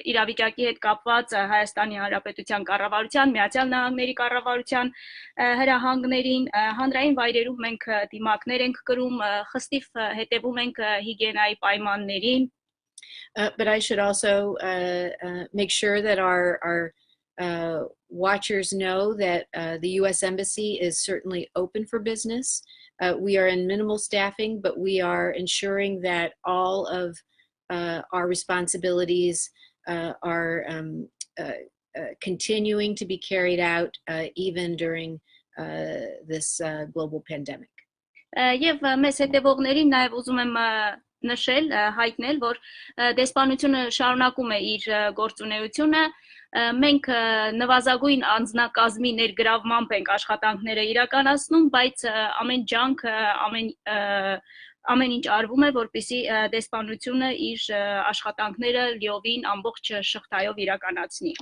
իրավիճակի հետ կապված Հայաստանի Հանրապետության կառավարության, Միացյալ Նահանգների կառավարության հրահանգներին, հանրային վայրերում մենք դիմակներ ենք կրում, խստիվ հետևում ենք հիգիենայի պայմաններին. But I should also make sure that our watchers know that the U.S. Embassy is certainly open for business. We are in minimal staffing, but we are ensuring that all of our responsibilities are continuing to be carried out even during this global pandemic. Եվ մեզ հետևողներին նաև ուզում եմ նշել, հայտնել, որ դեսպանությունը շարունակում է իր գործունեությունը, մենք նվազագույն անձնակազմի ներգրավմամբ ենք աշխատանքները իրականացնում, բայց ամեն ջանք, ամեն ինչ արվում է, որպեսզի դեսպանությունը իր աշխատանքները լիովին ամբողջ շղթայով իրականացնի.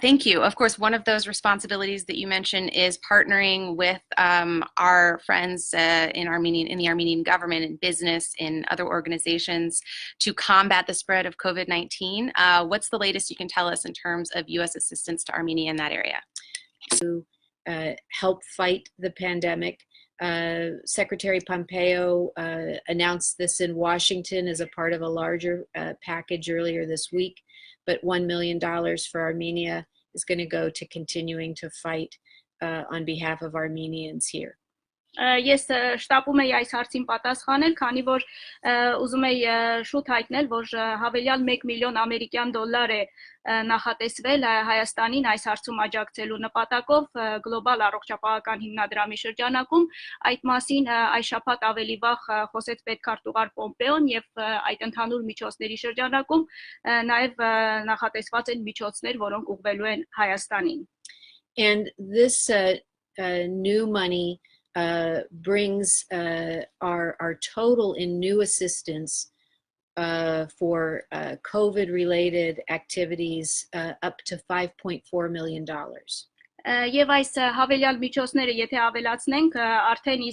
Thank you. Of course, one of those responsibilities that you mentioned is partnering with our friends in the Armenian government, in business, in other organizations to combat the spread of COVID-19. What's the latest you can tell us in terms of U.S. assistance to Armenia in that area? To help fight the pandemic. Secretary Pompeo announced this in Washington as a part of a larger package earlier this week. But $1 million for Armenia is going to go to continuing to fight on behalf of Armenians here. Ես շտապում եի այս հարցին պատասխանել, քանի որ ուզում եի շուտ հայտնել, որ հավելյալ 1 միլիոն ամերիկյան դոլար է նախատեսվել Հայաստանին այս հարցում աջակցելու նպատակով գլոբալ առողջապահական հիմնադրամի շրջանակում. Այդ մասին այս շաբաթ ավելի վաղ խոսեց պետքարտուղար Պոմպեոն եւ այդ ընդհանուր միջոցների շրջանակում նաեւ նախատեսված են միջոցներ, որոնք ուղղվելու են Հայաստանին. And this new money brings our total in new assistance for COVID-related activities up to $5.4 million. Եվ այս հավելյալ միջոցները, եթե ավելացնենք, արդեն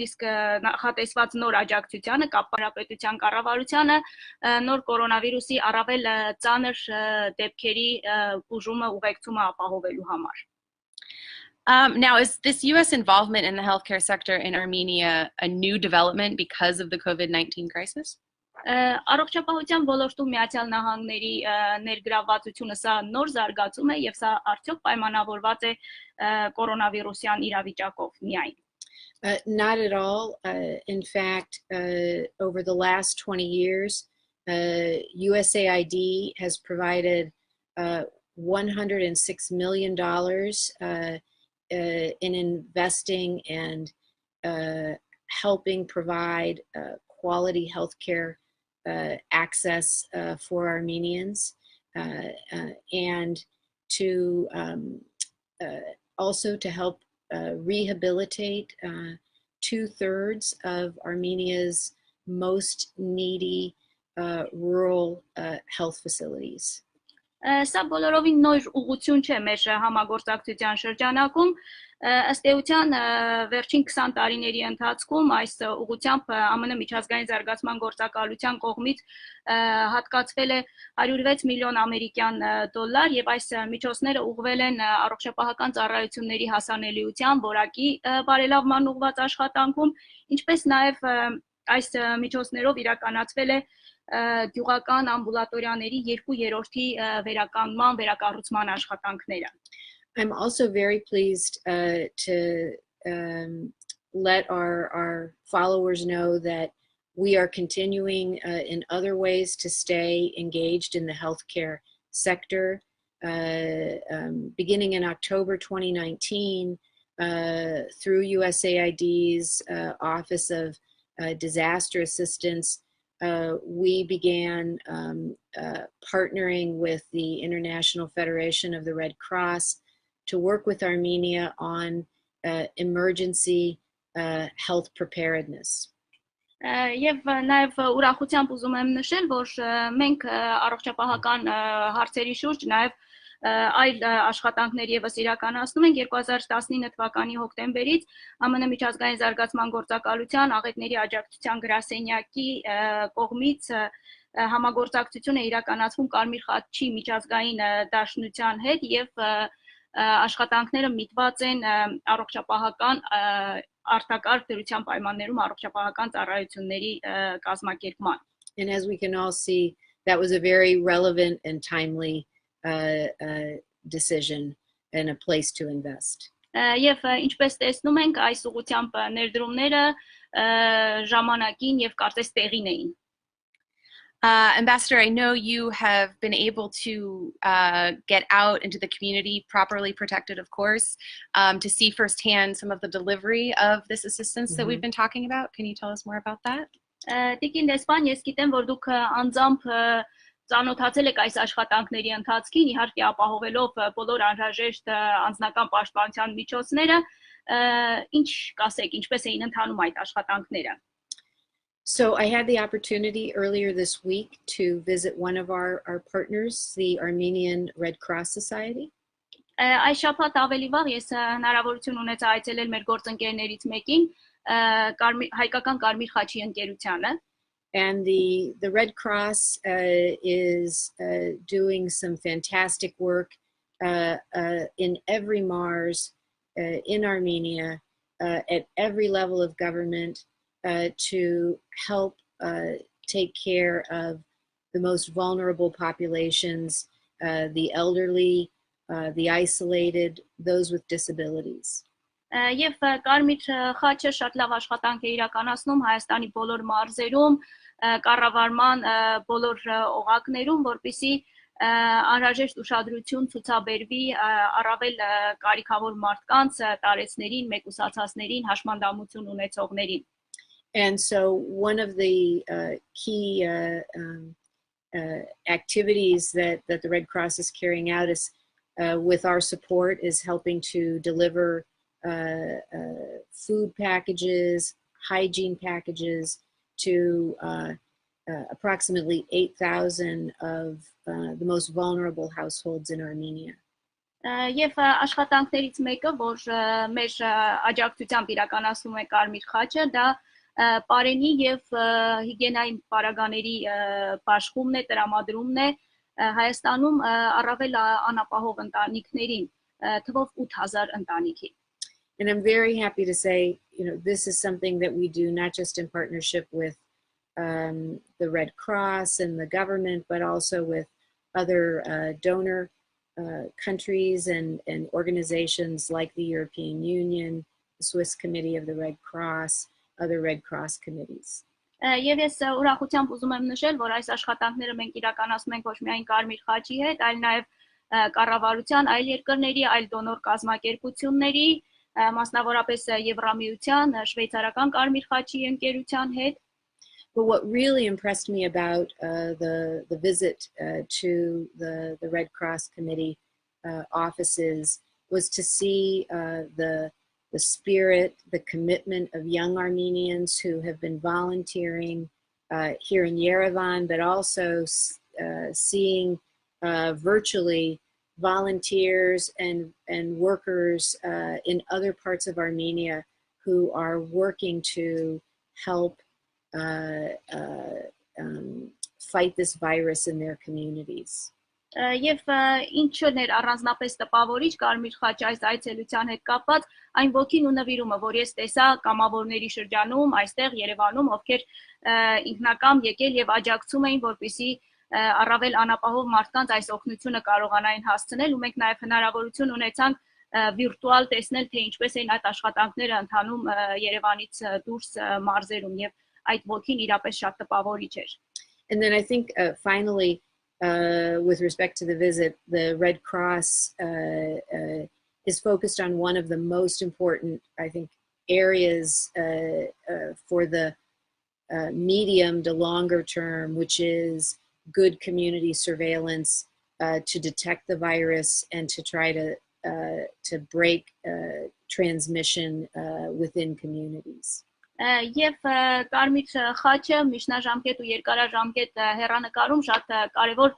իսկ նախատեսված նոր աջակցությանը, կապարապետության կառավարությանը, նոր կորոնավիրուսի առավել ծանր դեպքերի բուժումը ուղեկցումը ապահովելու համար. Now, is this U.S. involvement in the healthcare sector in Armenia a new development because of the COVID-19 crisis? Առողջապահության ոլորտում Միացյալ Նահանգների ներգրավվածությունը սա նոր զարգացում է եւ սա արդյոք պայմանավորված է կորոնավիրուսյան իրավիճակով միայն. Not at all. In fact, over the last 20 years, USAID has provided $106 million in investing and helping provide quality healthcare access for Armenians, and to also to help rehabilitate 2/3 of Armenia's most needy rural health facilities. Սա բոլորովին նոր ուղղություն չէ մեր համագործակցության շրջանակում, ըստ էության վերջին 20 տարիների ընթացքում այս ուղղությամբ ԱՄՆ միջազգային զարգացման գործակալության կողմից հատկացվել է 106 միլիոն ամերիկյան դոլար եւ այս միջոցները ուղղվել են առողջապահական ծառայությունների հասանելիության, որակի բարելավման ուղղված աշխատանքում, ինչպես նաեւ այս միջոցներով իրականացվել է գյուղական ամբուլատորիաների 2/3-ի վերակառուցման աշխատանքները. I'm also very pleased to let our followers know that we are continuing in other ways to stay engaged in the healthcare sector. Beginning in October 2019, through USAID's Office of Disaster Assistance, we began partnering with the International Federation of the Red Cross to work with Armenia on emergency health preparedness. Եվ նաև ուրախությամբ ուզում եմ նշել, որ մենք առողջապահական հարցերի շուրջ նաև այլ աշխատանքներ եւս իրականացնում ենք 2019 թվականի հոկտեմբերից ԱՄՆ միջազգային զարգացման գործակալության աղետների աջակցության գրասենյակի կողմից համագործակցություն է իրականացվում Կարմիր խաչի միջազգային դաշնության հետ եւ աշխատանքները միտված են առողջապահական արտակարգ դրության պայմաններում առողջապահական ծառայությունների կազմակերպման. And as we can all see, that was a very relevant and timely decision and a place to invest. Եվ ինչպես տեսնում ենք, այս ուղղությամբ ներդրումները ժամանակին եւ կարծես տեղին էին. Ambassador, I know you have been able to get out into the community, properly protected, of course, to see firsthand some of the delivery of this assistance that we've been talking about. Can you tell us more about that? Տիկին դեսպան, ես գիտեմ, որ դուք անձամբ ծանոթացել եք այս աշխատանքների ընթացքին, իհարկե ապահովելով բոլոր անհրաժեշտ անձնական պաշտպանության միջոցները, ինչ կասեք, ինչպես էին ընթանում այդ աշխատանքները? So I had the opportunity earlier this week to visit one of our partners, the Armenian Red Cross Society. Այս շաբաթ ավելի վաղ ես հնարավորություն ունեցա այցելել մեր գործընկերներից մեկին, հայկական Կարմիր խաչի ընկերությանը. And the Red Cross is doing some fantastic work in every Mars in Armenia at every level of government. To help take care of the most vulnerable populations, the elderly, the isolated, those with disabilities. Եվ Կարմիր խաչը շատ լավ աշխատանք է իրականացնում Հայաստանի բոլոր մարզերում, կառավարման բոլոր օղակներում, որպեսզի անհրաժեշտ ուշադրություն ցուցաբերվի առավել կարիքավոր մարդկանց, տարեցներին, մեկուսացածներին, հաշմանդամություն ունեցողներին. And so one of the key activities that the Red Cross is carrying out is, with our support, is helping to deliver food packages, hygiene packages to approximately 8,000 of the most vulnerable households in Armenia. Եվ աշխատանքներից մեկը, որ մեր աջակցությամբ իրականացնում է Կարմիր խաչը, դա Պարենի եւ հիգիենայի պարագաների բաշխումն է, տրամադրումն է Հայաստանում առավել անապահով ընտանիքներին, թվով 8000 ընտանիքի. And I'm very happy to say, this is something that we do not just in partnership with the Red Cross and the government, but also with other donor countries and organizations like the European Union, the Swiss Committee of the Red Cross, other Red Cross committees. Եվ ես ուրախությամբ ուզում եմ նշել, որ այս աշխատանքները մենք իրականացնում ենք ոչ միայն Կարմիր խաչի հետ, այլ նաև կառավարության, այլ երկրների, այլ դոնոր կազմակերպությունների, մասնավորապես Եվրամիության, շվեյցարական Կարմիր խաչի ընկերության հետ. But what really impressed me about the visit to the Red Cross Committee offices was to see the spirit, the commitment of young Armenians who have been volunteering here in Yerevan, but also seeing virtually volunteers and workers in other parts of Armenia who are working to help fight this virus in their communities. Եվ ինչն էր առանձնապես տպավորիչ Կարմիր խաչի այս այցելության հետ կապված, այն ոգին ու նվիրումը, որ ես տեսա կամավորների շրջանում, այստեղ Երևանում, ովքեր ինքնակամ եկել եւ աջակցում էին, որպեսզի առավել անապահով մարդկանց այս օգնությունը կարողանային հասցնել, ու մենք նաեւ հնարավորություն ունեցանք վիրտուալ տեսնել, թե ինչպես են այդ աշխատանքները ընթանում Երևանից դուրս մարզերում, եւ այդ ոգին իրապես շատ տպավորիչ էր. And then I think finally, with respect to the visit, the Red Cross is focused on one of the most important, I think, areas for the medium to longer term, which is good community surveillance to detect the virus and to try to break transmission within communities. Եվ Կարմիր խաչը միջնաժամկետ ու երկարաժամկետ հեռանկարում շատ կարևոր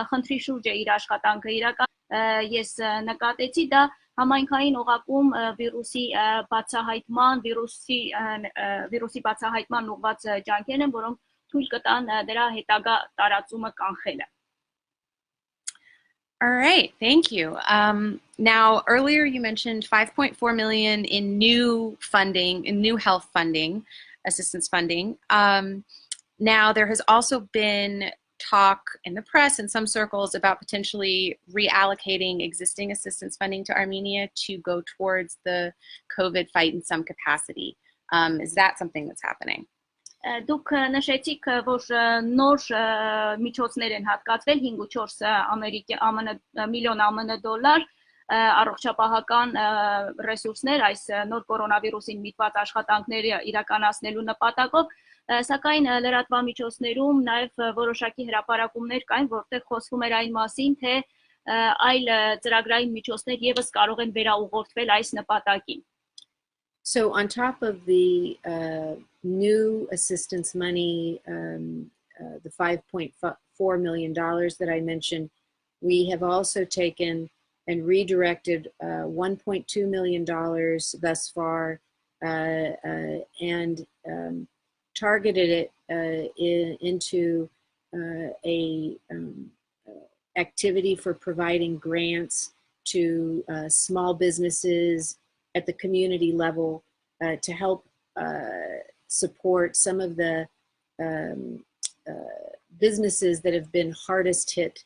խնդրի շուրջ է իր աշխատանքը իրական ես նկատեցի, դա համայնքային օղակում վիրուսի բացահայտման ուղղված ջանքերն են, որոնք թույլ կտան դրա հետագա տարածումը կանխելը։ All right, thank you. Now, earlier you mentioned 5.4 million in new funding, in new health funding, assistance funding. Now, there has also been talk in the press in some circles about potentially reallocating existing assistance funding to Armenia to go towards the COVID fight in some capacity. Is that something that's happening? Դուք նշեցիք, որ նոր միջոցներ են հատկացվել 5.4 միլիոն ԱՄՆ դոլար առողջապահական ռեսուրսներ այս նոր կորոնավիրուսին միտված աշխատանքները իրականացնելու նպատակով, սակայն լրատվամիջոցներում նաև որոշակի հրապարակումներ կային, որտեղ խոսվում էր այն մասին, թե այլ ծրագրային միջոցներ եւս կարող են վերաուղղորդվել այս նպատակին։ So on top of the new assistance money, the $5.4 million that I mentioned, we have also taken and redirected $1.2 million thus far and targeted it into a activity for providing grants to small businesses at the community level to help support some of the businesses that have been hardest hit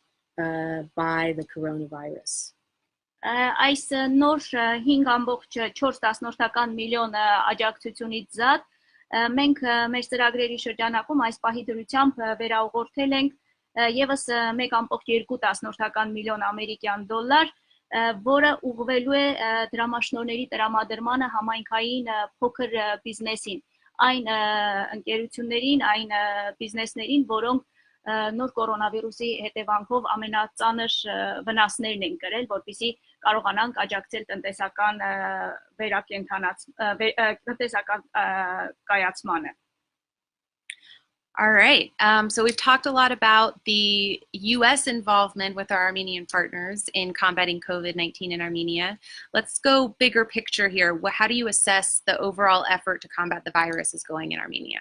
by the coronavirus. Այս նոր 5.4 միլիոն աջակցությունից զատ մենք մեր ծրագրերի շրջանակում այս պահի դրությամբ վերաուղղորդել ենք եւս 1.2 միլիոն ամերիկյան դոլար, որը ուղղվելու է դրամաշնորհների տրամադրմանը համայնքային փոքր բիզնեսին, այն ընկերություններին, այն բիզնեսներին, որոնք նոր կորոնավիրուսի հետևանքով ամենածանր վնասներն են կրել, որպեսզի կարողանանք աջակցել տնտեսական կայացմանը։ All right, so we've talked a lot about the U.S. involvement with our Armenian partners in combating COVID-19 in Armenia. Let's go bigger picture here. How do you assess the overall effort to combat the virus is going in Armenia?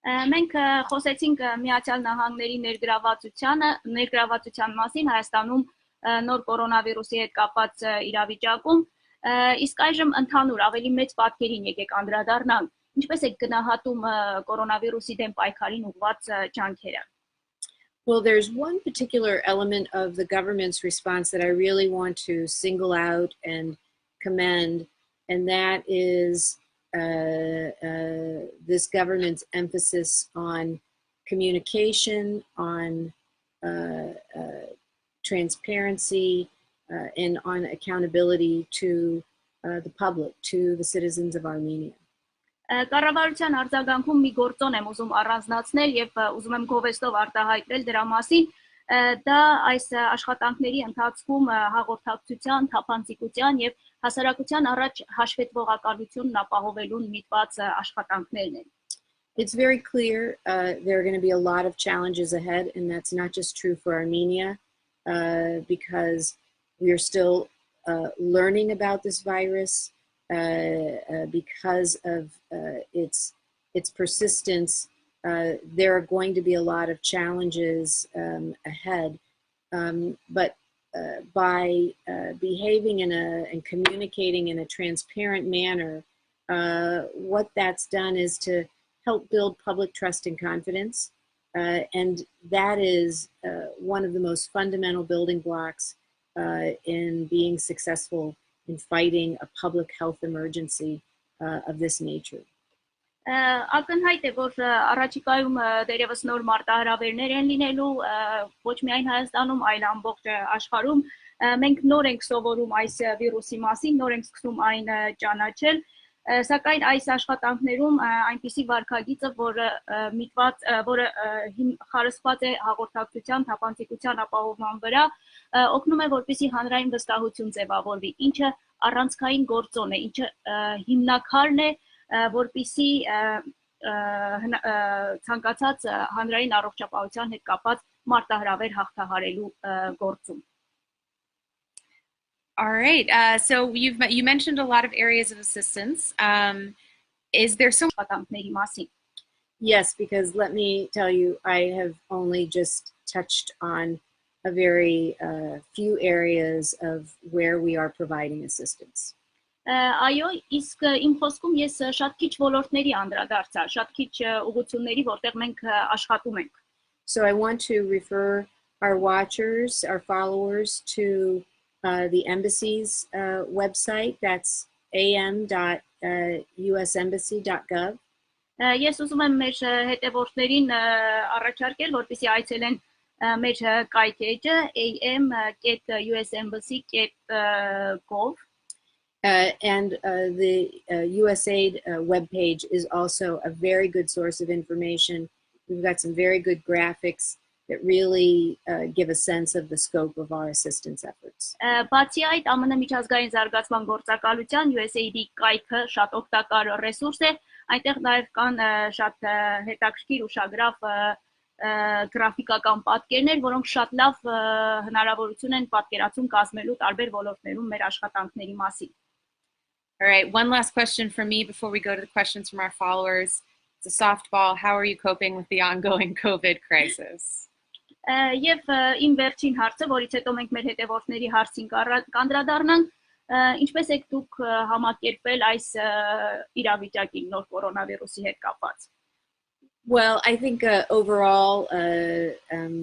Մենք խոսեցինք Միացյալ Նահանգների ներգրավվածության մասին Հայաստանում նոր կորոնավիրուսի հետ կապված իրավիճակում, իսկ այժմ ընդհանուր ավելի մեծ պատկերին եկեք անդրադառնանք, ինչպես է գնահատում կորոնավիրուսի դեմ պայքարին ուղղված ջանքերը։ Well, there's one particular element of the government's response that I really want to single out and commend, and that is this government's emphasis on communication, on transparency, and on accountability to the public, to the citizens of Armenia. Կառավարության արձագանքում մի գործոն եմ ուզում առանձնացնել եւ ուզում եմ գովեստով արտահայտել դրա մասին, դա այս աշխատանքների ընթացքում հաղորդակցության, թափանցիկության եւ հասարակության առաջ հաշվետվողականությունն ապահովելուն միտված աշխատանքներն են։ It's very clear there are going to be a lot of challenges ahead, and that's not just true for Armenia, because we are still learning about this virus. Because of its persistence, there are going to be a lot of challenges ahead. But by behaving and communicating in a transparent manner, what that's done is to help build public trust and confidence. And that is one of the most fundamental building blocks in being successful in fighting a public health emergency of this nature. Ակնհայտ է, որ առաջիկայում դերևս նոր մարտահրավերներ են լինելու ոչ միայն Հայաստանում, այլ ամբողջ աշխարհում։ Մենք նոր ենք սովորում այս վիրուսի մասին, նոր ենք սկսում այն ճանաչել, սակայն այս աշխատանքներում այնպիսի վարքագիծը, որը խարսխված է հաղորդակցության, թափանցիկության ապահովման վրա, օգնում է, որպեսզի հանրային վստահություն ձևավորվի, ինչը առանցքային գործոն է, ինչը հիմնակարն է, որպեսզի ցանկացած հանրային առողջապահության հետ կապված մարտահրավեր հաղթահարելու գործում։ All right. So you mentioned a lot of areas of assistance. Is there some աշխատանքների մասին? Yes, because let me tell you, I have only just touched on a very few areas of where we are providing assistance. Այո, իսկ իմ խոսքում ես շատ քիչ ոլորտների անդրադարձա, շատ քիչ ուղղությունների, որտեղ մենք աշխատում ենք. So I want to refer our watchers, our followers to the embassy's website. That's am.usembassy.gov. Ես ուզում եմ մեր հետևորդներին առաջարկել, որպեսզի այցելեն մեր կայք էջը am.usembassy.gov. And the USAID webpage is also a very good source of information. We've got some very good graphics that really give a sense of the scope of our assistance efforts. Բացի այդ, ԱՄՆ միջազգային զարգացման գործակալության USAID-ի կայքը շատ օգտակար ռեսուրս է, այնտեղ նաև կան շատ հետաքրքիր ուշագրավ գրաֆիկական պատկերներ, որոնք շատ լավ հնարավորություն են պատկերացում կազմելու տարբեր ոլորտներում մեր աշխատանքների մասին. All right, one last question from me before we go to the questions from our followers. It's a softball. How are you coping with the ongoing COVID crisis? Եվ իմ վերջին հարցը, որից հետո մենք մեր հետևորդների հարցին կանդրադառնանք, ինչպես եք դուք համակերպել այս իրավիճակին նոր կորոնավիրուսի հետ կապված? Well, I think overall,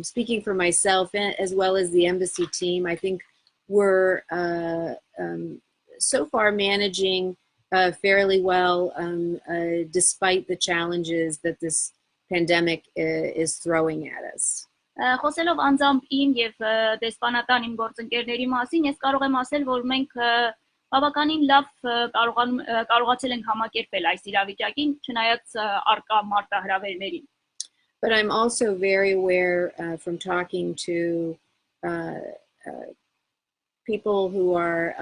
speaking for myself as well as the embassy team, I think we're so far managing fairly well despite the challenges that this pandemic is throwing at us. Խոսելով անձամբ իմ եւ դեսպանատան իմ գործընկերների մասին, ես կարող եմ ասել, որ մենք բավականին լավ կարողացել ենք համակերպել այս իրավիճակին, չնայած առկա մարտահրավերներին. But I'm also very aware from talking to people who are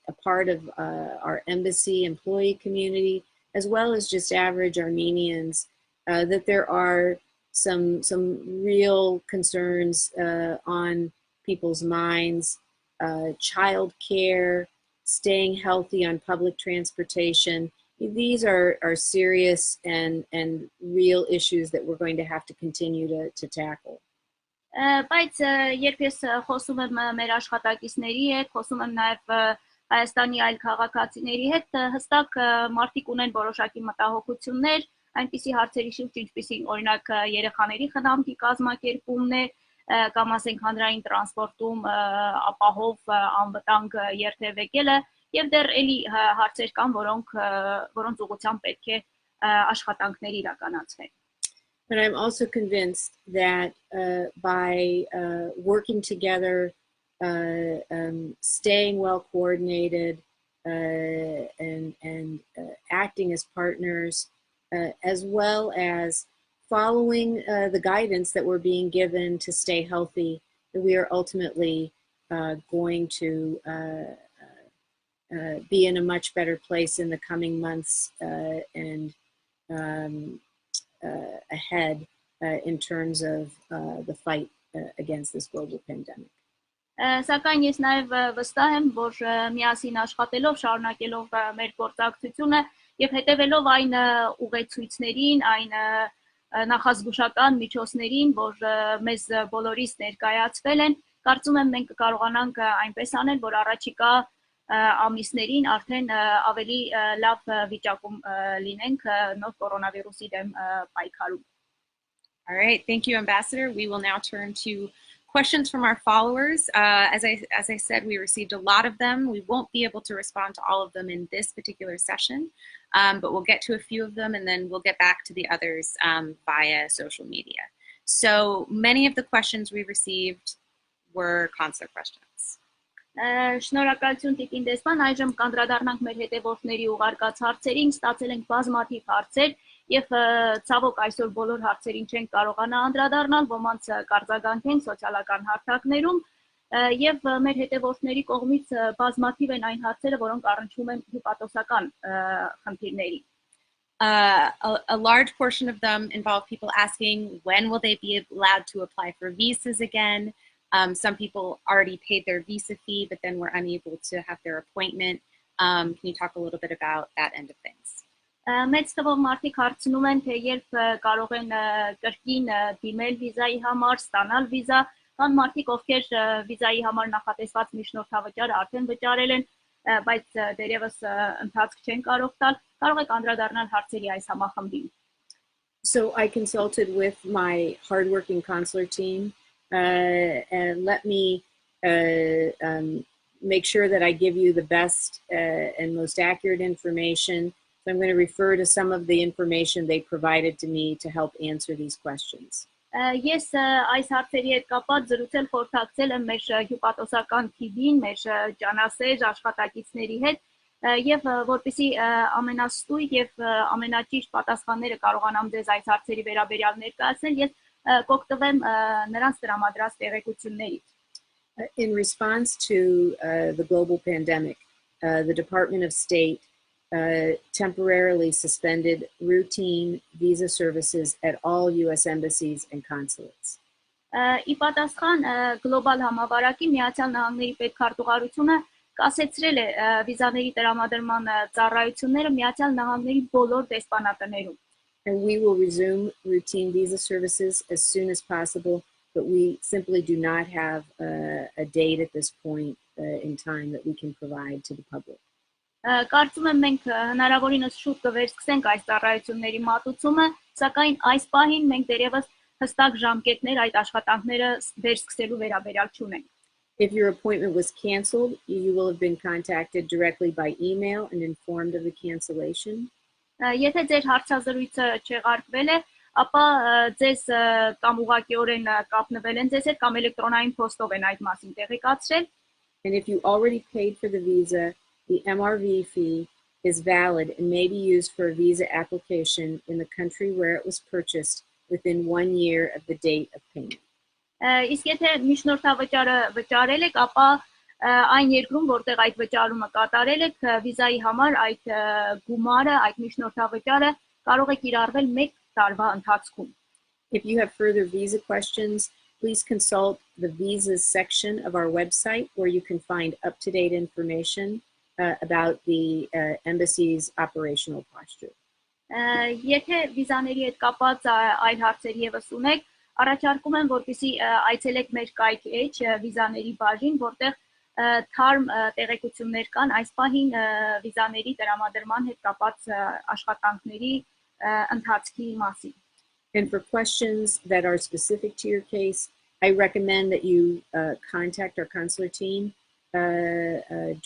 a part of our embassy employee community, as well as just average Armenians, that there are some real concerns on people's minds, child care, staying healthy on public transportation. These are serious and real issues that we're going to have to continue to tackle. Բայց երբ ես խոսում եմ մեր աշխատակիցների հետ, խոսում եմ նաև Հայաստանի այլ քաղաքացիների հետ, հստակ մարդիկ ունեն որոշակի մտահոգություններ, այնպիսի հարցերի շուրջ, ինչպիսին օրինակ երեխաների խնամքի կազմակերպումն է, կամ ասենք հանրային տրանսպորտում ապահով անվտանգ երթևեկելը, եւ դեռ էլի հարցեր կան, որոնց ուղղությամբ պետք է աշխատանքներ իրականացվեն. But I'm also convinced that by working together, staying well coordinated, and acting as partners, as well as following the guidance that we're being given to stay healthy, that we are ultimately going to be in a much better place in the coming months and ahead in terms of the fight against this global pandemic. Սակայն ես նաև վստահ եմ, որ միասին աշխատելով, շարունակելով մեր գործակցությունը եւ հետեւելով այն ուղեցույցներին, այն նախազգուշական միջոցներին, որ մեզ բոլորիս ներկայացվել են, կարծում եմ մենք կարողանանք այնպես անել, որ առաջիկա ամիսներին արդեն ավելի լավ վիճակում լինենք նոր կորոնավիրուսի դեմ պայքարում. All right, thank you, Ambassador. We will now turn to questions from our followers. As I said, we received a lot of them. We won't be able to respond to all of them in this particular session, but we'll get to a few of them and then we'll get back to the others via social media. So many of the questions we received were consular questions. Շնորհակալություն Տիկին դեսպան, այժմ կանդրադառնանք մեր հետևորդների ուղարկած հարցերին, ստացել ենք բազմաթիվ հարցեր եւ ցավոք այսօր բոլոր հարցերին չենք կարողանա անդրադառնալ, ոմանց կարձագանքենք սոցիալական հարթակներում եւ մեր հետևորդների կողմից բազմաթիվ են այն հարցերը, որոնք առնչվում են հիպատոսական խնդիրների. A large portion of them involve people asking when will they be allowed to apply for visas again. Some people already paid their visa fee, but then were unable to have their appointment. Can you talk a little bit about that end of things? Մեծ թվով մարդիկ հարցնում են, թե երբ կարող են կրկին դիմել վիզայի համար, ստանալ վիզա, կան մարդիկ, ովքեր վիզայի համար նախատեսված միջնորդավճարը արդեն վճարել են, բայց դեռևս ընթացք չեն կարող տալ, կարող եք անդրադառնալ հարցերի այս համախմբին։ So I consulted with my hardworking consular team and let me make sure that I give you the best and most accurate information. So I'm going to refer to some of the information they provided to me to help answer these questions. Ես այս հարցերի հետ կապված զրուցել խորհրդակցել եմ մեր հյուպատոսական թիմին, մեր ճանասեր աշխատակիցների հետ եւ որպեսզի ամենաստույգ եւ ամենաճիշտ պատասխանները կարողանամ ձեզ այս հարցերի վերաբերյալ ներկայացնել, ես կօգտվեմ նրանց տրամադրած տեղեկություններից։ In response to the global pandemic, the Department of State temporarily suspended routine visa services at all U.S. embassies and consulates. Ի պատասխան գլոբալ համավարակի Միացյալ Նահանգների պետքարտուղարությունը կասեցրել է վիզաների տրամադրման ծառայությունները Միացյալ Նահանգների բոլոր դեսպանատներում։ And we will resume routine visa services as soon as possible, but we simply do not have a date at this point in time that we can provide to the public. Կարծում եմ մենք հնարավորինս շուտ կվերսկսենք այս ծառայությունների մատուցումը, սակայն այս պահին մենք դեռևս հստակ ժամկետներ այդ աշխատանքները վերսկսելու վերաբերյալ չունենք։ If your appointment was canceled, you will have been contacted directly by email and informed of the cancellation. Եթե ձեր հարցազրույցը չեղարկվել է, ապա ձեզ կամ ուղղակիորեն կապնվել են ձեզ հետ կամ էլեկտրոնային փոստով են այդ մասին տեղեկացրել։ And if you already paid for the visa, the MRV fee is valid and may be used for a visa application in the country where it was purchased within 1 year of the date of payment. Իսկ եթե միջնորդավճարը վճարել եք, ապա այն երկրում, որտեղ այդ վճարումը կատարել եք, վիզայի համար այդ գումարը, այդ միջնորդավճարը կարող է կիրառվել 1 տարվա ընթացքում։ If you have further visa questions, please consult the visas section of our website where you can find up-to-date information about the embassy's operational posture. Եթե վիզաների հետ կապված այլ հարցեր եւս ունեք, առաջարկում եմ, որպեսզի այցելեք մեր կայք էջ վիզաների բաժին, որտեղ թարմ տեղեկություններ կան այս պահին վիզաների տրամադրման հետ կապված աշխատանքների ընթացքի մասին։ And for questions that are specific to your case, I recommend that you contact our consular team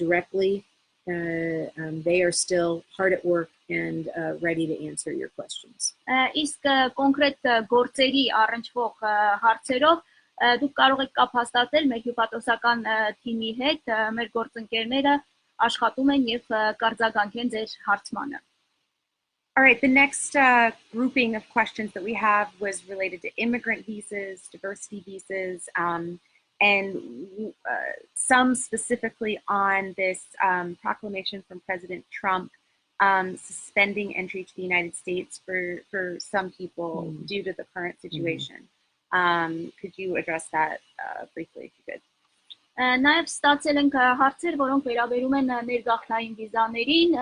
directly. They are still hard at work and ready to answer your questions. Իսկ կոնկրետ գործերի առնչվող հարցերով դուք կարող եք կապ հաստատել մեր հյուպատոսական թիմի հետ, մեր գործընկերները աշխատում են եւ կարձագանքեն ձեր հարցմանը։ All right, the next grouping of questions that we have was related to immigrant visas, diversity visas, and some specifically on this proclamation from President Trump suspending entry to the United States for some people due to the current situation. Could you address that briefly if you could? Նաև ստացել ենք հարցեր, որոնք վերաբերում են ներգաղթային վիզաներին,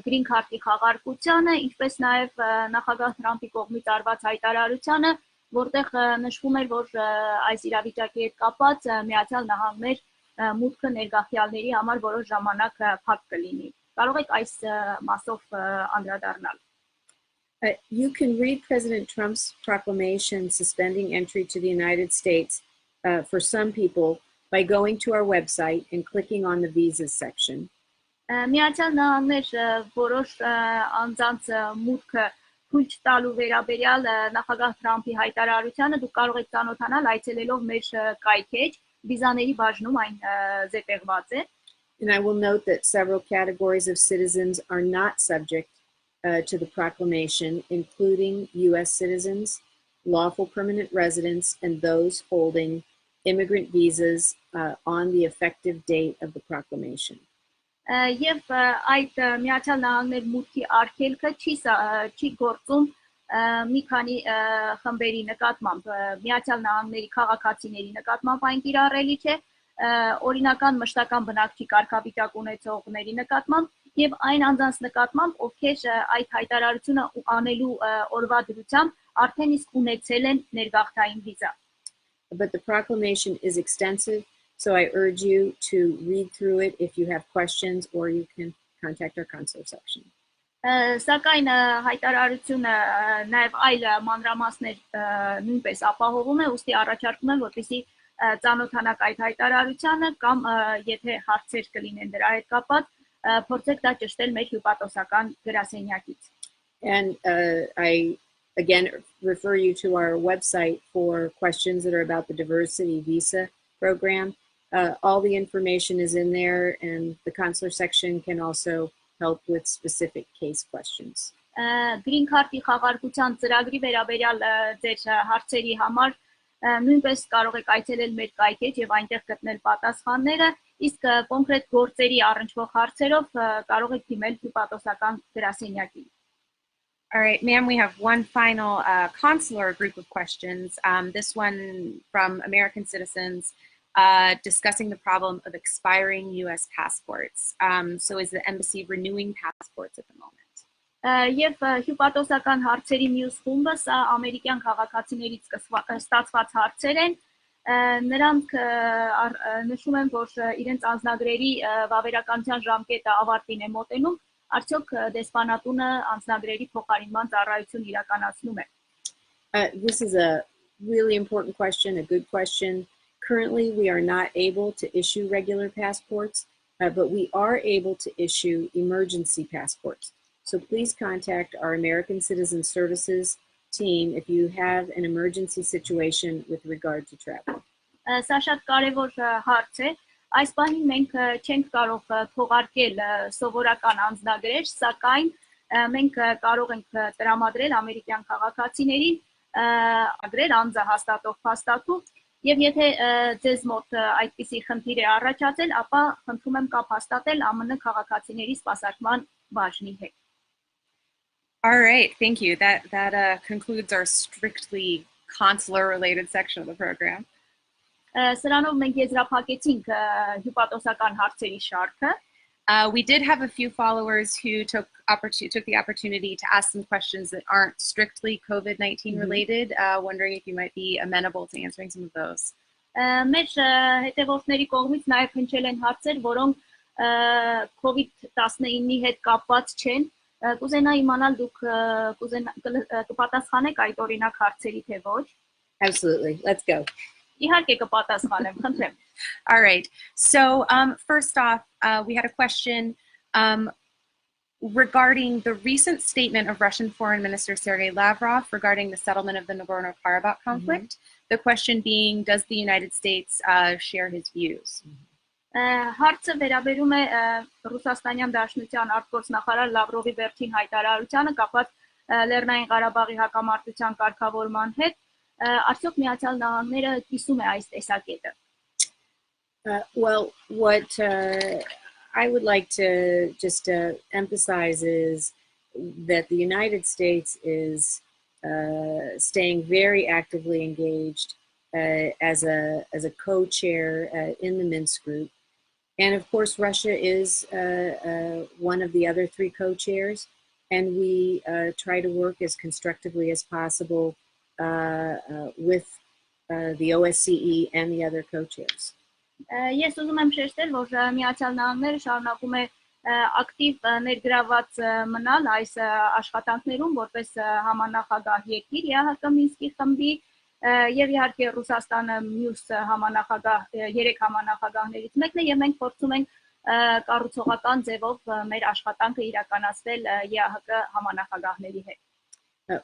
green card-ի խաղարկությանը, ինչպես նաև նախագահ Թրամփի կողմից արված հայտարարությանը, որտեղ նշվում էր, որ այս իրավիճակի հետ կապված Միացյալ Նահանգներ մուտքը ներգաղթյալների համար որոշ ժամանակ փակ կլինի։ Կարող եք այս մասով անդրադառնալ։ You can read President Trump's proclamation suspending entry to the United States for some people by going to our website and clicking on the visas section. Միացյալ Նահանգներ որոշ անձանց մուտքը թույլ տալու վերաբերյալ նախագահ Թրամփի հայտարարությանը դուք կարող եք ծանոթանալ այցելելով մեր կայքեջ, վիզաների բաժնում այն զետեղված է։ And I will note that several categories of citizens are not subject to the proclamation, including U.S. citizens, lawful permanent residents, and those holding immigrant visas on the effective date of the proclamation. Եվ այդ Միացյալ Նահանգներ մուտքի արգելքը չի գործում մի քանի խմբերի նկատմամբ Միացյալ Նահանգների քաղաքացիների նկատմամբ այն կիրառելի չէ, օրինական մշտական բնակչի կարգավիճակ ունեցողների նկատմամբ եւ այն անձանց նկատմամբ, ովքեր այդ հայտարարությունը անելու օրվա դրությամբ արդեն իսկ ունեցել են ներգաղթային վիզա. But the proclamation is extensive, so I urge you to read through it if you have questions, or you can contact our consular section. Սակայն հայտարարությունը նաև այլ մանրամասներ նույնպես ապահովում է, ուստի առաջարկում եմ, որպեսզի ծանոթանաք այդ հայտարարությանը կամ եթե հարցեր կլինեն դրա հետ կապված, փորձեք դա ճշտել մեր հյուպատոսական գրասենյակից. And I again refer you to our website for questions that are about the diversity visa program. All the information is in there, and the consular section can also help with specific case questions. Green Card-ի խաղարկության ծրագրի վերաբերյալ ձեր հարցերի համար նույնպես կարող եք այցելել մեր կայքեջ եւ այնտեղ գտնել պատասխանները, իսկ կոնկրետ գործերի առնչվող հարցերով կարող եք դիմել հյուպատոսական գրասենյակին. All right, ma'am, we have one final consular group of questions. This one from American citizens discussing the problem of expiring U.S. passports. So is the embassy renewing passports at the moment? Եվ հյուպատոսական հարցերի մյուս խումբը սա ամերիկյան քաղաքացիներից ստացված հարցեր են, նրանք նշում են, որ իրենց անձնագրերի վավերականության ժամկետը ավարտին է մոտենում, արդյոք դեսպանատունը անձնագրերի փոխարինման ծառայություն իրականացնում է. This is a really important question, a good question. Currently, we are not able to issue regular passports, but we are able to issue emergency passports. So please contact our American Citizen Services team if you have an emergency situation with regard to travel. Սա շատ կարևոր հարց է. Այս բանին մենք չենք կարող թողարկել սովորական անձնագրեր, սակայն մենք կարող ենք տրամադրել ամերիկյան քաղաքացիներին ագրեր անձը հաստատող փաստաթուղ, եւ եթե ձեզ մոտ այդպիսի խնդիր է առաջացել, ապա խնդրում եմ կապ հաստատել ԱՄՆ քաղաքացիների սպասարկման բաժնի հետ. All right, thank you. That concludes our strictly consular related section of the program. Սրանով մենք եզրափակեցինք հյուպատոսական հարցերի շարքը. We did have a few followers who took the opportunity to ask some questions that aren't strictly COVID-19 related, wondering if you might be amenable to answering some of those. Մեր հետևորդների կողմից նաև հնչել են հարցեր, որոնք COVID-19-ի հետ կապված չեն. Կուզենա իմանալ դուք կպատասխանեք այդ օրինակ հարցերի թե ոչ. Absolutely. Let's go. Իհարկե կպատասխանեմ, խնդրեմ. All right. So first off, we had a question regarding the recent statement of Russian Foreign Minister Sergei Lavrov regarding the settlement of the Nagorno-Karabakh conflict. The question being, does the United States share his views? Հարցը վերաբերում է Ռուսաստանյան Դաշնության արտգործնախարար Լավրովի վերջին հայտարարությանը կապված Լեռնային Ղարաբաղի հակամարտության կարգավորման հետ. Արդյոք Միացյալ Նահանգները կիսում է այս տեսակետը? Well, what I would like to just emphasize is that the United States is staying very actively engaged as a co-chair in the Minsk group. And of course, Russia is one of the other three co-chairs, and we try to work as constructively as possible with the OSCE and the other co-chairs. Ես ուզում եմ շեշտել, որ Միացյալ Նահանգները շարունակում է ակտիվ ներգրաված մնալ այս աշխատանքներում որպես համանախագահ երկիր ՀՀ Մինսկի խմբի եւ իհարկե Ռուսաստանը մյուս երեք համանախագահներից մեկն է եւ մենք փորձում ենք կառուցողական ձևով մեր աշխատանքը իրականացնել ՀՀ համանախագահների հետ.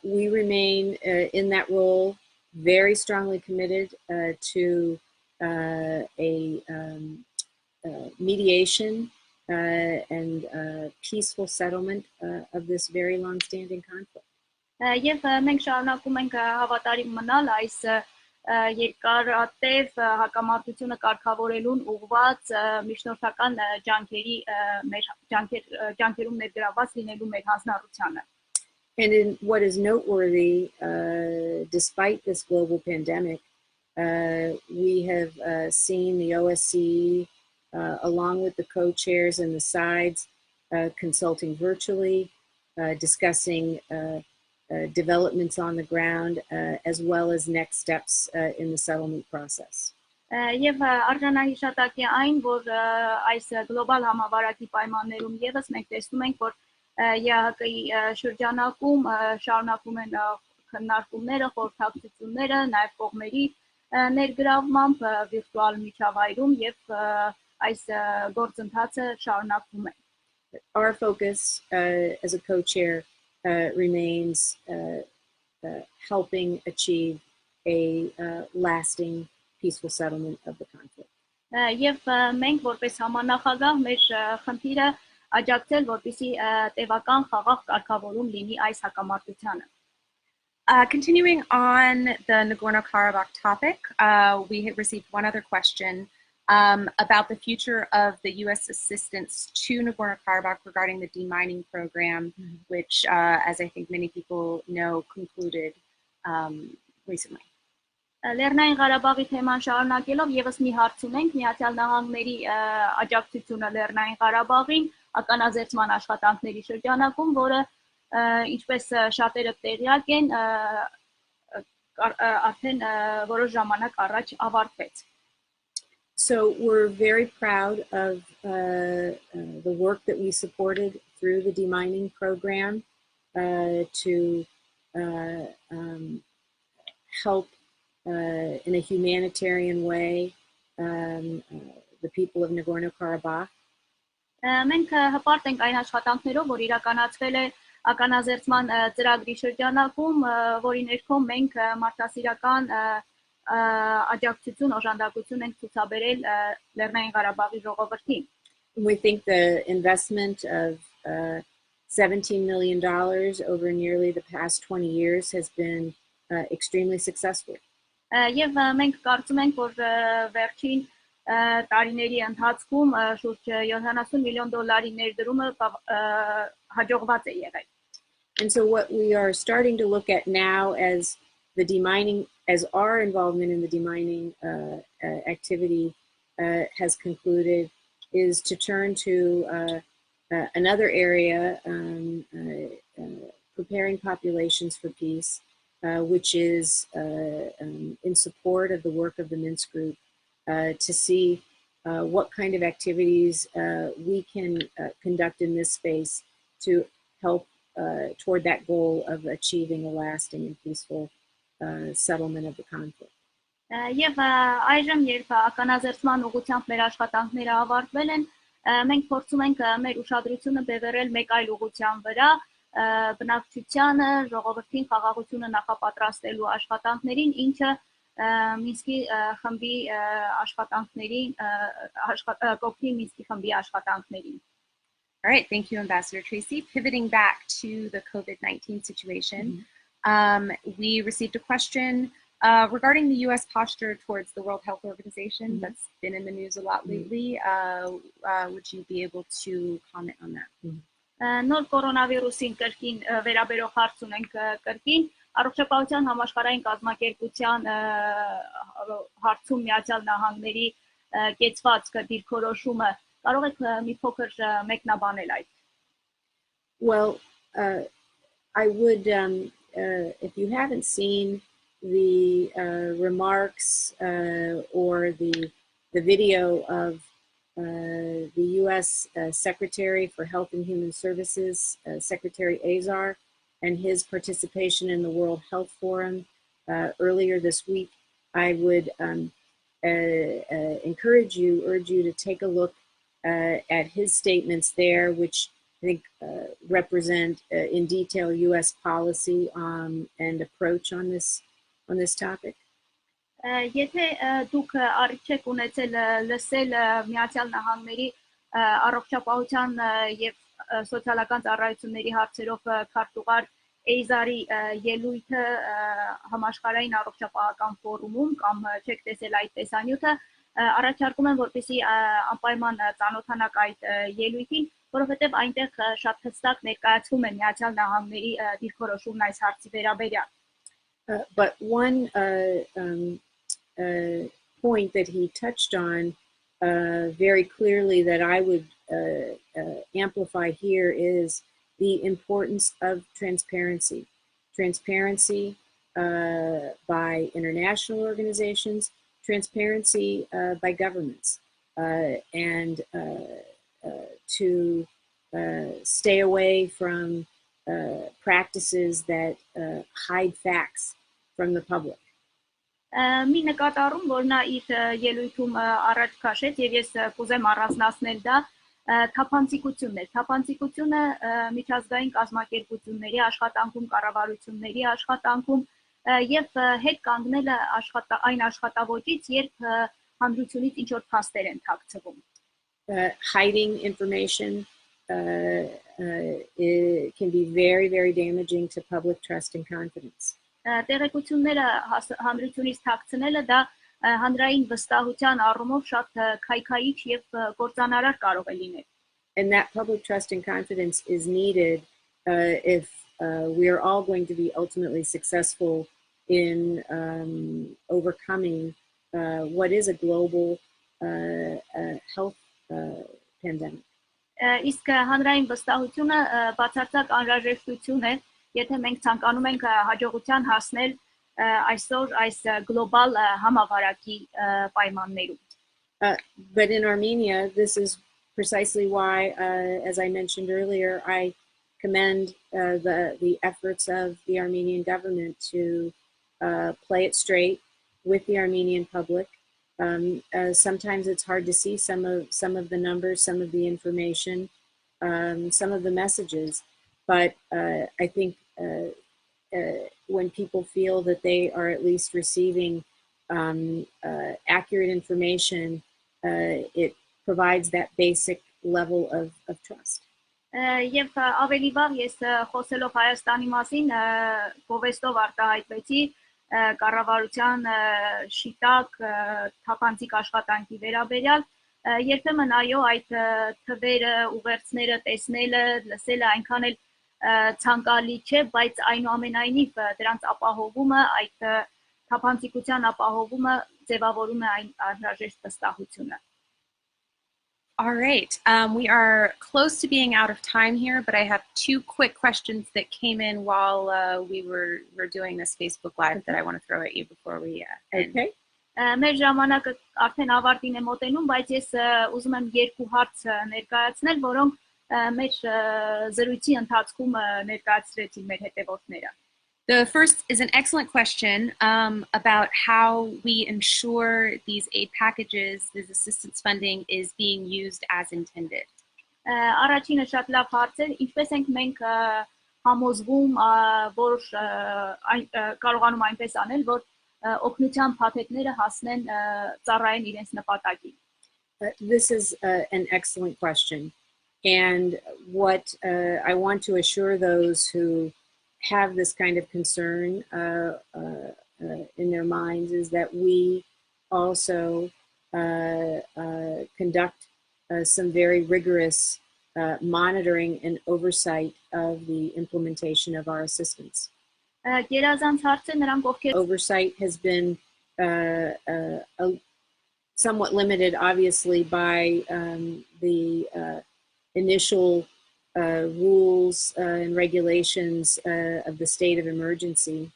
We remain in that role very strongly committed to a mediation and peaceful settlement of this very long-standing conflict. Եվ մենք շարունակում ենք հավատարիմ մնալ այս երկարատև հակամարտությունը կարգավորելուն ուղղված միջնորդական ջանքերում ներգրաված լինելու մեր հանձնառությանը. And in what is noteworthy, despite this global pandemic, we have seen the OSCE, along with the co-chairs and the sides, consulting virtually, discussing developments on the ground, as well as next steps in the settlement process. Եվ արժանահիշատակ է այն, որ այս գլոբալ համավարակի պայմաններում եւս մենք տեսնում ենք, որ ԵԱՀԿ-ի շրջանակում շարունակվում են քննարկումները, խորհրդակցությունները, նաև կողմերի ներգրավմամբ վիրտուալ միջավայրում եւ այս գործընթացը շարունակվում է. Our focus as a co-chair remains helping achieve a lasting peaceful settlement of the conflict. Եվ մենք որպես համանախագահ մեր խնդիրը աջակցել, որպեսզի տևական խաղաղ կարգավորում լինի այս հակամարտությանը. Continuing on the Nagorno-Karabakh topic, we have received one other question about the future of the U.S. assistance to Nagorno-Karabakh regarding the demining program, which, as I think many people know, concluded recently. Լեռնային Ղարաբաղի թեման շարունակելով եւս մի հարց ունենք Միացյալ Նահանգների աջակցությունը Լեռնային Ղարաբաղին ականազերծման աշխատանքների շրջանակում, որը ինչպես շատերը տեղյակ են արդեն որոշ ժամանակ առաջ ավարտվեց. So we're very proud of the work that we supported through the demining program to help in a humanitarian way the people of Nagorno-Karabakh. Մենք հպարտ ենք այն աշխատանքներով, որ իրականացվել է ականազերծման ծրագրի շրջանակում, որի ներքո մենք մարդասիրական աջակցություն, օժանդակություն ենք ցուցաբերել Լեռնային Ղարաբաղի ժողովրդին. We think the investment of $17 million over nearly the past 20 years has been extremely successful. Եվ մենք կարծում ենք, որ վերջին տարիների ընթացքում շուրջ $70 միլիոն ներդրումը հաջողված է եղել. And so what we are starting to look at now as the demining, as our involvement in the demining activity has concluded, is to turn to another area, preparing populations for peace, which is in support of the work of the Minsk Group, to see what kind of activities we can conduct in this space to help toward that goal of achieving a lasting and peaceful settlement of the conflict. Եվ այժմ երբ ականազերծման ուղղությամբ մեր աշխատանքները ավարտվել են, մենք փորձում ենք մեր ուշադրությունը բևեռել մեկ այլ ուղղության վրա, բնակչությանը, ժողովրդին խաղաղությունը նախապատրաստելու աշխատանքներին, ինչը Մինսկի խմբի աշխատանքներին, կողքի Մինսկի խմբի աշխատանքներին. All right, thank you, Ambassador Tracy. Pivoting back to the COVID-19 situation, we received a question regarding the U.S. posture towards the World Health Organization that's been in the news a lot lately. Would you be able to comment on that? Նոր կորոնավիրուսին կրկին վերաբերող հարց ունենք կրկին առողջապահության համաշխարհային կազմակերպության հարցում Միացյալ Նահանգների կեցված դիրքորոշումը կարող եք մի փոքր մեկնաբանել այդ. Well, I would, if you haven't seen the remarks or the video of the U.S. Secretary for Health and Human Services, Secretary Azar, and his participation in the World Health Forum earlier this week, I would urge you to take a look at his statements there, which I think represent in detail U.S. policy and approach on this topic. Եթե դուք առիթ եք ունեցել լսել Միացյալ Նահանգների առողջապահության եւ սոցիալական ծառայությունների հարցերով քարտուղար Էյզարի ելույթը համաշխարհային առողջապահական ֆորումում կամ չեք տեսել այդ տեսանյութը, առաջարկում եմ, որպեսզի անպայման ծանոթանաք այդ ելույթին, որովհետև այնտեղ շատ հստակ ներկայացվում է Միացյալ Նահանգների դիրքորոշումն այս հարցի վերաբերյալ։ But one point that he touched on very clearly that I would amplify here is the importance of transparency. Transparency by international organizations, transparency by governments, and to stay away from practices that hide facts from the public. Մի նկատառում, որ նա իր ելույթում առաջ քաշեց եւ ես կուզեմ առանձնացնել դա թափանցիկությունն է։ Թափանցիկությունը միջազգային կազմակերպությունների աշխատանքում, կառավարությունների աշխատանքում եւ հետ կանգնելը այն աշխատավոճից, երբ հանրությունից ինչ որ փաստեր են թաքցվում։ Hiding information it can be very, very damaging to public trust and confidence. Տեղեկությունները հանրությունից թաքցնելը դա հանրային վստահության առումով շատ քայքայիչ եւ կործանարար կարող է լինել։ And that public trust and confidence is needed if we are all going to be ultimately successful in overcoming what is a global health pandemic. Իսկ հանրային վստահությունը բացարձակ անհրաժեշտություն է, եթե մենք ցանկանում ենք հաջողության հասնել այսօր այս գլոբալ համավարակի պայմաններում։ But in Armenia, this is precisely why, as I mentioned earlier, I commend the efforts of the Armenian government to play it straight with the Armenian public. Sometimes it's hard to see some of the numbers, some of the information, some of the messages, but I think when people feel that they are at least receiving accurate information, it provides that basic level of trust. Եվ ավելի վաղ ես խոսելով Հայաստանի մասին գովեստով արտահայտվեցի կառավարության շիտակ թափանցիկ աշխատանքի վերաբերյալ երբեմն այո այդ թվերը ուղերձները տեսնելը լսելը այնքան էլ ցանկալի չէ, բայց այնուամենայնիվ դրանց ապահովումը այդ թափանցիկության ապահովումը ձևավորում է այն անհրաժեշտ վստահությունը։ All right, we are close to being out of time here, but I have two quick questions that came in while we were doing this Facebook Live that I want to throw at you before we end. Okay. Մեր ժամանակը արդեն ավարտին է մոտենում, բայց ես ուզում եմ երկու հարց ներկայացնել, որոնք մեր զրույցի ընթացքում ներկայացրեցին մեր հետևորդները։ The first is an excellent question about how we ensure these aid packages, this assistance funding is being used as intended. Առաջինը շատ լավ հարց է, ինչպես ենք մենք համոզվում, որ կարողանում այնպես aնել, որ օգնության փաթեթները հասնեն ծառայեն իրենց նպատակին։ This is an excellent question, and what I want to assure those who have this kind of concern in their minds is that we also conduct some very rigorous monitoring and oversight of the implementation of our assistance. Oversight has been somewhat limited, obviously, by the initial rules and regulations of the state of emergency.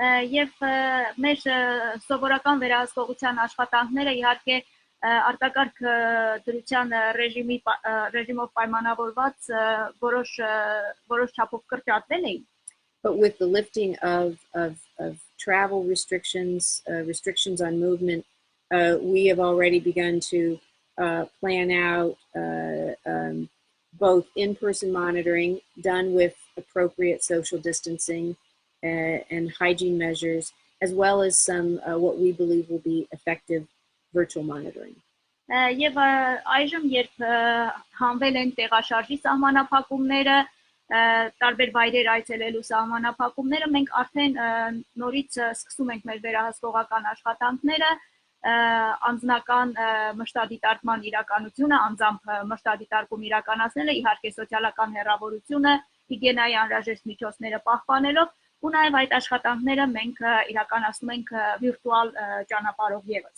Եվ մեր սովորական վերահսկողության աշխատանքները իհարկե արտակարգ դրության ռեժիմով պայմանավորված որոշ չափով կրճատվել էին։ But with the lifting of travel restrictions, restrictions on movement, we have already begun to plan out both in-person monitoring done with appropriate social distancing and hygiene measures, as well as some what we believe will be effective virtual monitoring. Եվ այժմ երբ հանվել են տեղաշարժի սահմանափակումները, տարբեր վայրեր այցելելու սահմանափակումները, մենք արդեն նորից սկսում ենք մեր վերահսկողական աշխատանքները անձնական մշտադիտարկման իրականությունը, անձամբ մշտադիտարկում իրականացնելը, իհարկե սոցիալական հեռավորությունը, հիգիենայի անհրաժեշտ միջոցները պահպանելով, ու նաև այդ աշխատանքները մենք իրականացնում ենք վիրտուալ ճանապարհով ևս.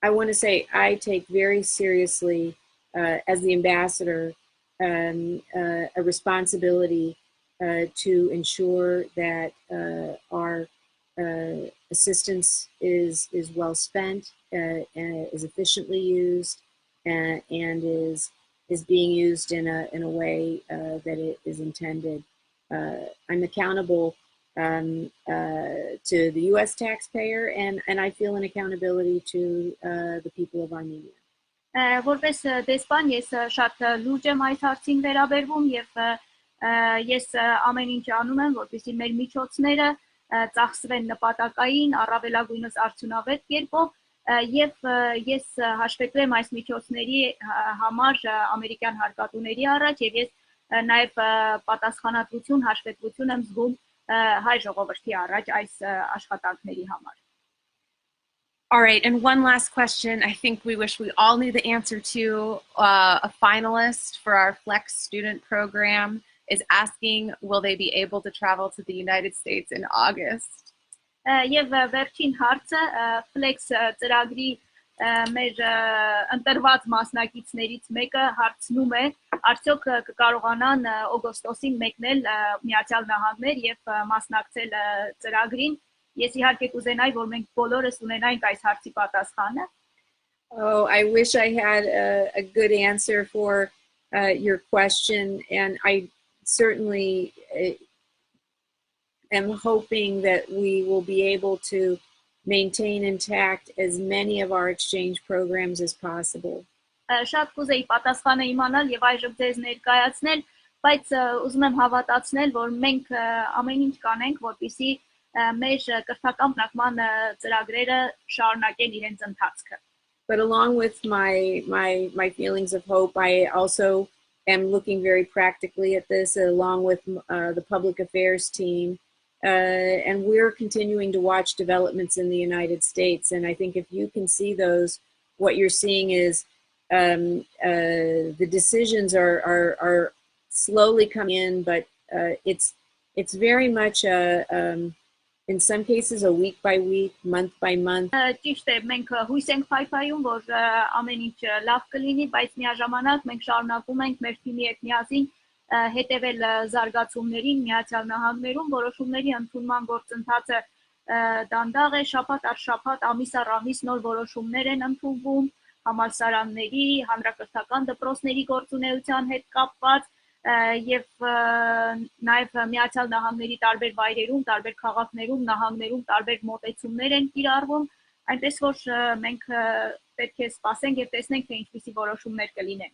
I want to say I take very seriously as the ambassador a responsibility to ensure that our assistance is well spent, is efficiently used, and is being used in a way that it is intended. I'm accountable to the U.S. taxpayer, and I feel an accountability to the people of Armenia. Որպես դեսպան ես շատ լուրջ եմ այս հարցին վերաբերվում եւ ես ամեն ինչ անում եմ, որպեսզի մեր միջոցները ծախսվեն նպատակային, առավելագույնս արդյունավետ կերպով եւ ես հաշվետու եմ այս միջոցների համար ամերիկյան հարկատուների առաջ եւ ես նաեւ պատասխանատվություն, հաշվետվություն եմ զգում հայ ժողովրդի առաջ այս աշխատանքների համար. All right, and one last question I think we wish we all knew the answer to. A finalist for our Flex student program is asking, will they be able to travel to the United States in August? Եվ վերջին հարցը Flex ծրագրի մեր ընտրված մասնակիցներից մեկը հարցնում է, արդյոք կկարողանան օգոստոսին մեկնել Միացյալ Նահանգներ եւ մասնակցել ծրագրին. Ես իհարկե կուզենայի, որ մենք բոլորս ունենայինք այս հարցի պատասխանը. Oh, I wish I had a good answer for your question, and I certainly am hoping that we will be able to maintain intact as many of our exchange programs as possible. Շատ կուզեի պատասխանը իմանալ եւ այժմ ձեզ ներկայացնել, բայց ուզում եմ հավատացնել, որ մենք ամեն ինչ կանենք, որպեսզի մեր կրթական բնակման ծրագրերը շարունակեն իրենց ընթացքը. But along with my feelings of hope, I also am looking very practically at this, along with the public affairs team, and we're continuing to watch developments in the United States. And I think if you can see those, what you're seeing is the decisions are slowly coming in, but it's very much in some cases a week by week, month by month. Ճիշտ է, մենք հույս ենք փայփայում, որ ամեն ինչ լավ կլինի, բայց միաժամանակ մենք շարունակում ենք մեր թիմի հետ միասին հետևել զարգացումներին Միացյալ Նահանգներում, որոշումների ընդունման գործընթացը դանդաղ է, շաբաթ առ շաբաթ, ամիս առ ամիս նոր որոշումներ են ընդունվում համալսարանների, հանրակրթական դպրոցների գործունեության հետ կապված եւ նաեւ Միացյալ Նահանգների տարբեր վայրերում, տարբեր քաղաքներում, նահանգներում տարբեր մոտեցումներ են կիրառվում, այնպես որ մենք պետք է սպասենք եւ տեսնենք թե ինչպիսի որոշումներ կլինեն.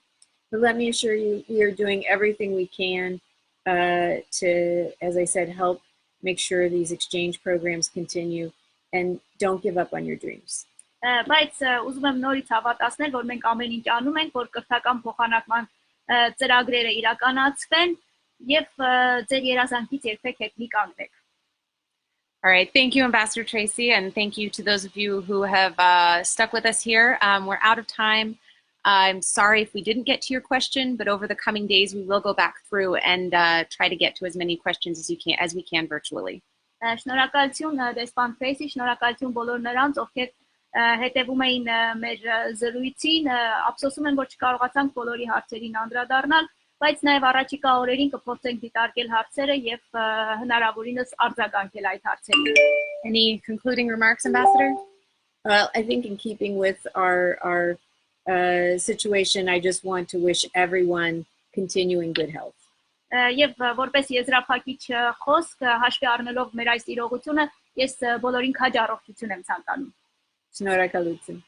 But let me assure you, we are doing everything we can to, as I said, help make sure these exchange programs continue, and don't give up on your dreams. Բայց ուզում եմ նորից հավատացնել, որ մենք ամեն ինչ անում ենք, որ կրթական փոխանակման ծրագրերը իրականացվեն եւ ձեր երազանքից երբեք հետ մի կանգնեք. All right, thank you, Ambassador Tracy, and thank you to those of you who have stuck with us here. We're out of time. I'm sorry if we didn't get to your question, but over the coming days we will go back through and try to get to as many questions as we can virtually. Շնորհակալություն դեսպան Tracy, շնորհակալություն բոլոր նրանց, ովքեր հետևում էին մեր զրույցին, ափսոսում եմ, որ չկարողացանք բոլորի հարցերին անդրադառնալ, բայց նաև առաջիկա օրերին կփորձենք դիտարկել հարցերը եւ հնարավորինս արձագանքել այդ հարցերին. Any concluding remarks, Ambassador? Well, I think in keeping with our situation, I just want to wish everyone continuing good health. Եվ որպես եզրափակիչ խոսք, հաշվի առնելով մեր այս իրողությունը, ես բոլորին քաջառողջություն եմ ցանկանում. Շնորհակալություն.